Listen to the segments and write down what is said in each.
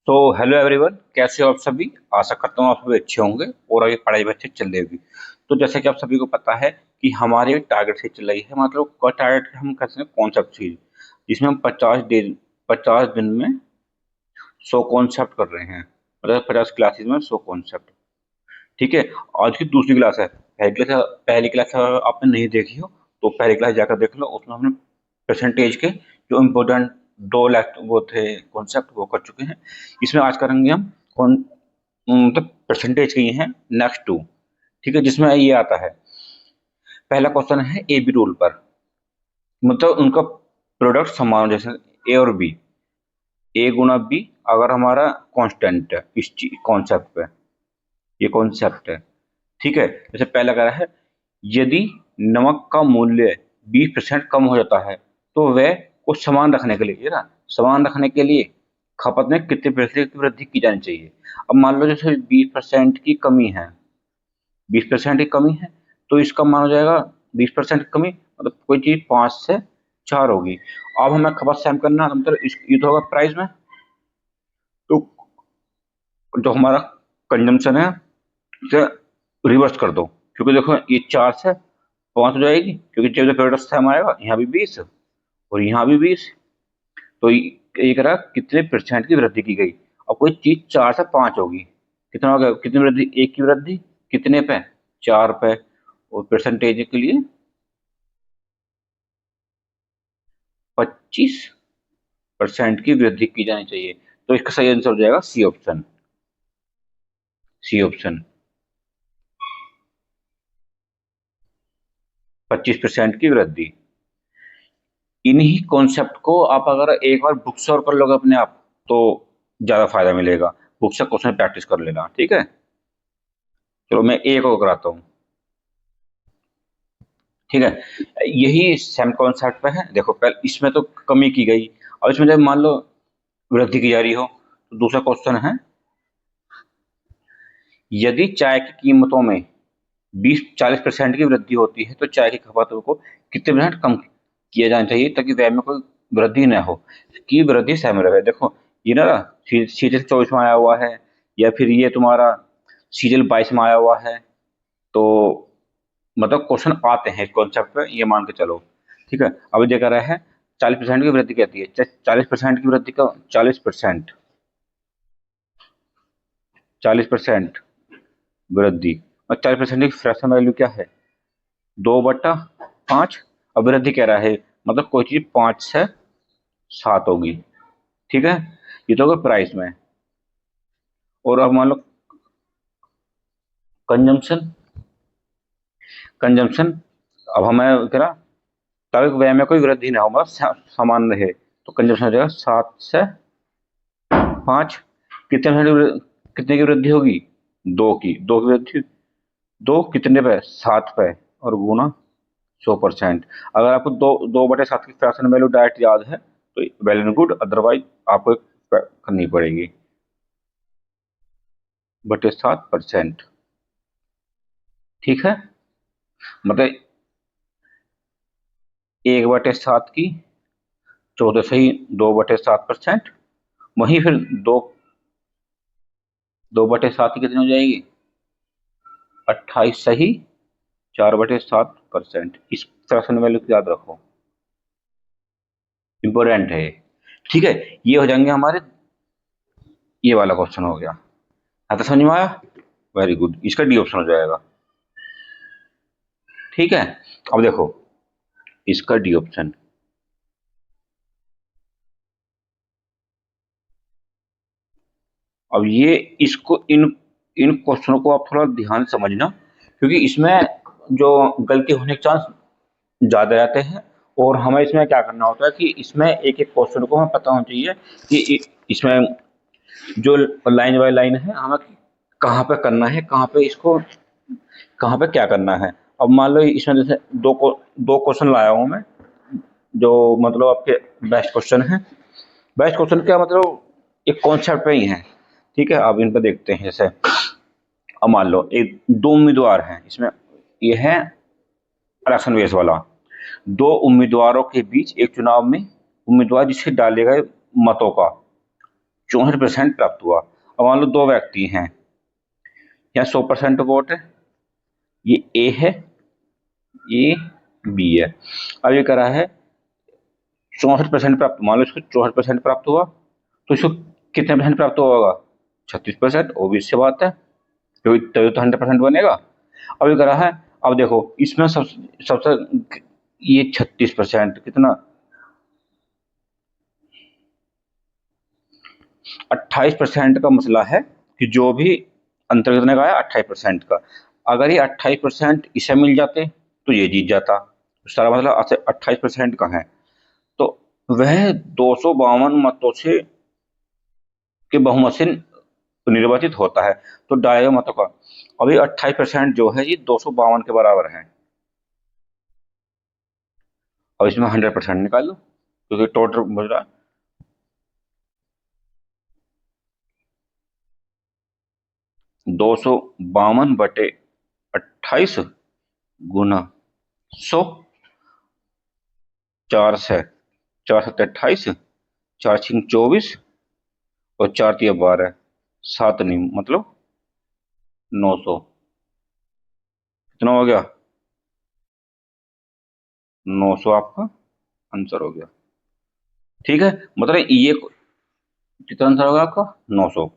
तो hello everyone, कैसे हो आप सभी। आशा करता हूँ आप सभी अच्छे होंगे और आगे पढ़ाई भी अच्छी चल रही होगी। तो जैसे कि आप सभी को पता है कि हमारी टारगेट से चल रही है, मतलब टारगेट हम कहते हैं कॉन्सेप्ट सीरीज, जिसमें हम 50 दिन में 100 कॉन्सेप्ट कर रहे हैं। मतलब 50 क्लासेज में 100 कॉन्सेप्ट। ठीक है। आज की दूसरी क्लास है। पहली क्लास आपने नहीं देखी हो तो पहली क्लास जाकर देख लो। उसमें हमने परसेंटेज के जो इम्पोर्टेंट दो लैक्ट वो थे कॉन्सेप्ट वो कर चुके हैं। इसमें आज करेंगे हम कौन मतलब परसेंटेज के ये हैं नेक्स्ट टू। ठीक है, जिसमें ये आता है। पहला क्वेश्चन है ए बी रूल पर, मतलब उनका प्रोडक्ट समान हो, जैसे ए और बी, ए गुना बी अगर हमारा कांस्टेंट है इस कॉन्सेप्ट पे, ये कॉन्सेप्ट है। ठीक है, जैसे पहला कह रहा है यदि नमक का मूल्य 20% कम हो जाता है तो वह को समान रखने के लिए, ये ना, समान रखने के लिए खपत में कितने प्रतिशत की वृद्धि की जानी चाहिए। अब मान लो जैसे 20% की कमी है, 20% की कमी है, तो इसका मान हो जाएगा 20% की कमी, मतलब कोई चीज 5 से 4 होगी। अब हमें खपत सेम करना है, मतलब ये तो होगा प्राइस में। तो जो हमारा कंजम्पशन है उसे रिवर्स कर दो, क्योंकि देखो ये 4 से 5 हो जाएगी, क्योंकि जब प्रोडक्ट सेम आएगा यहाँ भी 20 और यहाँ भी 20। तो ये कह रहा कितने परसेंट की वृद्धि की गई। और कोई चीज 4 से 5 होगी, कितना हो गया, कितनी वृद्धि, एक की वृद्धि कितने पे, 4 पे। और परसेंटेज के लिए 25% की वृद्धि की जानी चाहिए। तो इसका सही आंसर हो जाएगा सी ऑप्शन। सी ऑप्शन 25% की वृद्धि। इन्हीं कॉन्सेप्ट को आप अगर एक बार बुक से और कर लोगे अपने आप तो ज्यादा फायदा मिलेगा। बुक से क्वेश्चन प्रैक्टिस कर लेना, ठीक है। चलो मैं एक और कराता हूँ। ठीक है, यही सेम कॉन्सेप्ट पे है। देखो पहले इसमें तो कमी की गई, और इसमें जब मान लो वृद्धि की जा रही हो, तो दूसरा क्वेश्चन है यदि चाय की कीमतों में 20-40% की वृद्धि होती है तो चाय की खपत को कितने परसेंट कम किया जाना चाहिए ताकि व्यय में कोई वृद्धि न हो, कि वृद्धि सहम रहे। देखो ये ना सीजन 24 में आया हुआ है, या फिर ये तुम्हारा सीजन 22 में आया हुआ है। तो मतलब क्वेश्चन आते हैं इस कॉन्सेप्ट पे, ये मान के चलो। ठीक है, अब ये कह रहा है 40% की वृद्धि कहती है, 40% की वृद्धि का 40%, 40% वृद्धि, और 40% की फ्रैक्शन वैल्यू क्या है, 2/5। अब वृद्धि कह रहा है मतलब कोई चीज 5 से 7 होगी। ठीक है, ये तो होगा प्राइस में। और अब मान लो कंजम्पशन, कंजम्पशन अब हमें कह रहा ताकि व्यय में कोई वृद्धि ना हो, मतलब समान रहे, तो कंजम्पशन हो जाएगा 7 से 5। कितने की वृद्धि होगी, दो की वृद्धि, दो कितने पे, 7 पे, और गुना 100%। अगर आपको 2/7 की फ्रैक्शन वैल्यू डायरेक्ट याद है तो वेल एंड गुड, अदरवाइज आपको करनी पड़ेगी 2/7%। ठीक है, मतलब 1/7 की 14 से ही 2/7%। वहीं फिर 2/7 की कितनी हो जाएगी, 28 से ही 4/7%। इस फ्रैक्शन वैल्यू को याद रखो, इंपॉर्टेंट है ये। ठीक है, ये हो जाएंगे हमारे, ये वाला क्वेश्चन हो गया। हाँ तो समझ में आया, वेरी गुड, इसका डी ऑप्शन हो जाएगा। ठीक है, अब देखो इसका डी ऑप्शन। अब ये इसको इन इन क्वेश्चनों को आप थोड़ा ध्यान से समझना, क्योंकि इसमें जो गलती होने के चांस ज्यादा रहते हैं। और हमें इसमें क्या करना होता है कि इसमें एक एक क्वेश्चन को हमें पता होना चाहिए कि इसमें जो लाइन बाय लाइन है हमें कहाँ पे करना है, कहाँ पे इसको, कहाँ पे क्या करना है। अब मान लो इसमें जैसे दो क्वेश्चन लाया हूँ मैं, जो मतलब आपके बेस्ट क्वेश्चन है। बेस्ट क्वेश्चन क्या मतलब एक कॉन्सेप्ट पे ही है। ठीक है, अब इन पे देखते हैं। जैसे अब मान लो एक दो उम्मीदवार हैं इसमें, ये है इलेक्शन बेस वाला। दो उम्मीदवारों के बीच एक चुनाव में उम्मीदवार जिसे डाले गए मतों का 64% प्राप्त हुआ। अब मान लो दो व्यक्ति हैं, यहाँ 100% वोट है, ये ए है, ये बी है। अब ये करा है 64% प्राप्त, मान लो इसको 64% प्राप्त हुआ, तो इसको कितने परसेंट प्राप्त होगा? 36%। ऑब्वियस सी बात है, तो 100% बनेगा। अब ये करा है, अब देखो इसमें सबसे ये 36% कितना, 28% का मसला है कि जो भी अंतर कितने का है, 28% का। अगर ये 28% इसे मिल जाते तो ये जीत जाता, सारा मतलब 28% का है, तो वह 252 मतों से के बहुमत से निर्वाचित होता है। तो डाले मतों का अभी 28% जो है ये 252 के बराबर है। अब इसमें 100% निकाल लो, क्योंकि टोटल बच रहा है 252/28 गुना 100, 4 से 28, 4 6 24 और 4 3 12, 7 नहीं मतलब 900। कितना हो गया? 900 आपका आंसर हो गया। ठीक है, मतलब ये कितना आंसर होगा आपका? 900।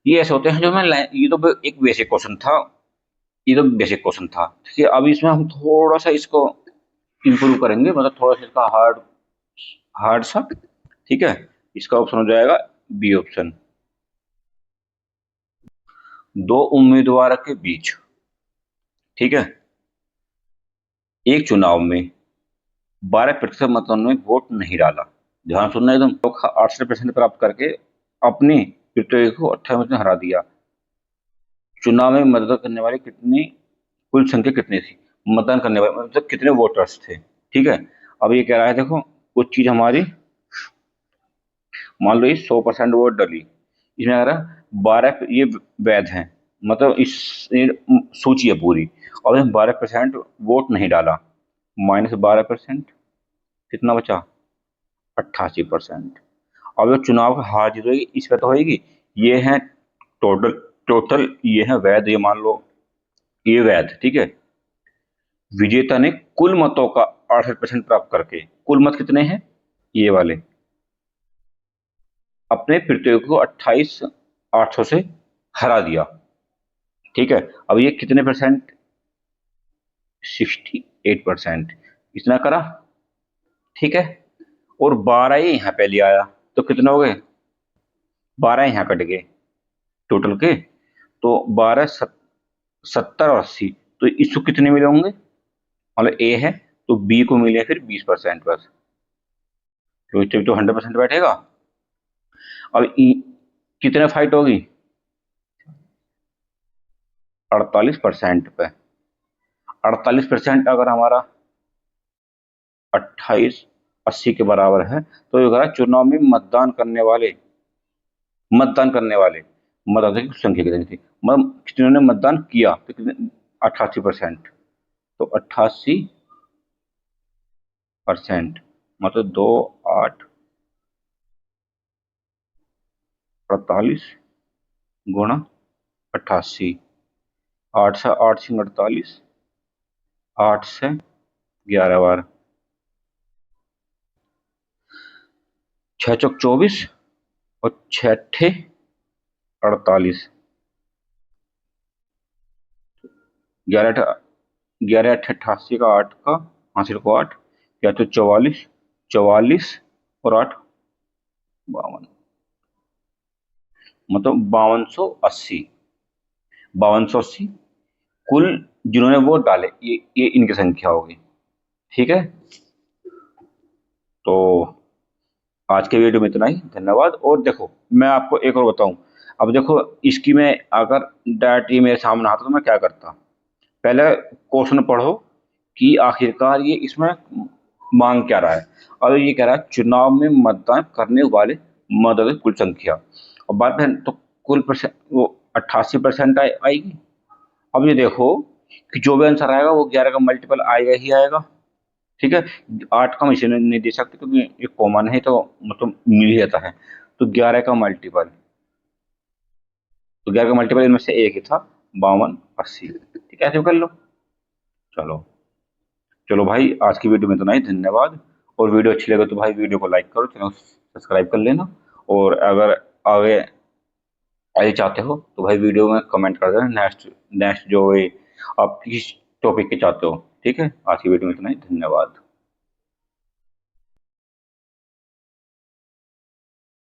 ये ऐसे होते हैं जो मैं ये तो एक बेसिक क्वेश्चन था, ये तो बेसिक क्वेश्चन था। ठीक है, अब इसमें हम थोड़ा सा इसको इंप्रूव करेंगे, मतलब थोड़ा सा इसका हार्ड हार्ड सा। ठीक है, इसका ऑप्शन हो जाएगा बी ऑप्शन। दो उम्मीदवार के बीच, ठीक है, एक चुनाव में 12% मतदान ने वोट नहीं डाला। ध्यान सुनना एकदम, तो 68% प्राप्त करके अपने प्रतियोगी को 28 में हरा दिया। चुनाव में मतदान करने वाले कितनी, कुल संख्या कितनी थी? मतदान करने वाले मतलब कितने वोटर्स थे। ठीक है, अब ये कह रहा है देखो कुछ चीज हमारी, मान लो ये 100% वोट डली, इसमें कह रहा है 12 ये वैध हैं, मतलब इस ये सूची है पूरी, और इसमें 12% वोट नहीं डाला, -12%, कितना बचा? 88%। अब जो चुनाव का हार जीत होगी इस पर तो होगी, ये है टोटल, ये है वैध, ये मान लो ये वैध। ठीक है, विजेता ने कुल मतों का 68% प्राप्त करके, कुल मत कितने हैं ये वाले, अपने प्रतियोगी को 28,800 से हरा दिया। ठीक है, अब ये कितने परसेंट? 68%, इतना करा। ठीक है, और 12 ही यहाँ पे ले आया, तो कितने हो गए? 12 यहाँ कट गए टोटल के, तो 12 70 और 80, तो इसको कितने मिले होंगे? मतलब ए है तो बी को मिले फिर 20% बस, तो इस तो 100% बैठेगा। अब कितने फाइट होगी? 48% पे। 48% अगर हमारा 2880 के बराबर है, तो ये कह रहा है चुनाव में मतदान करने वाले मतदाता की संख्या कितनी थी, मतलब कितने ने मतदान किया, तो कितने? 88%, तो 88% मतलब 2 8 48 गुणा 88, 8 से 8 48, 8 से 11 बार, 6 चौक 24 और 6 8 48, 11 8 88 का 8 का हासिल को 8, या तो 44, 44 और 8 52, मतलब 5280 कुल जिन्होंने वोट डाले, ये इनकी संख्या होगी। ठीक है, तो आज के वीडियो में इतना ही, धन्यवाद। और देखो मैं आपको एक और बताऊं, अब देखो इसकी मैं अगर डायरेक्ट ये मेरे सामने आता तो मैं क्या करता, पहले क्वेश्चन पढ़ो कि आखिरकार ये इसमें मांग क्या रहा है। और ये कह रहा है चुनाव में मतदान करने वाले मतदाता की कुल संख्या, और बात है तो कुल परसेंट वो 88% आएगी। अब ये देखो कि जो भी आंसर आएगा वो 11 का मल्टीपल आएगा ही आएगा। ठीक है। 8 का हम इसे नहीं दे सकते क्योंकि ये कॉमन है, तो मतलब मिल ही जाता है। तो 11 का मल्टीपल, तो 11 का मल्टीपल इनमें से एक ही था, 52 80। ठीक है, ऐसे कर लो। चलो, चलो भाई, आज की वीडियो में इतना ही, धन्यवाद। और वीडियो अच्छी लगे तो भाई वीडियो को लाइक करो, चैनल सब्सक्राइब कर लेना। और अगर आगे आगे चाहते हो तो भाई वीडियो में कमेंट कर देना, नेक्स्ट नेक्स्ट जो है आप किस टॉपिक के चाहते हो। ठीक है, आज की वीडियो में इतना ही, धन्यवाद।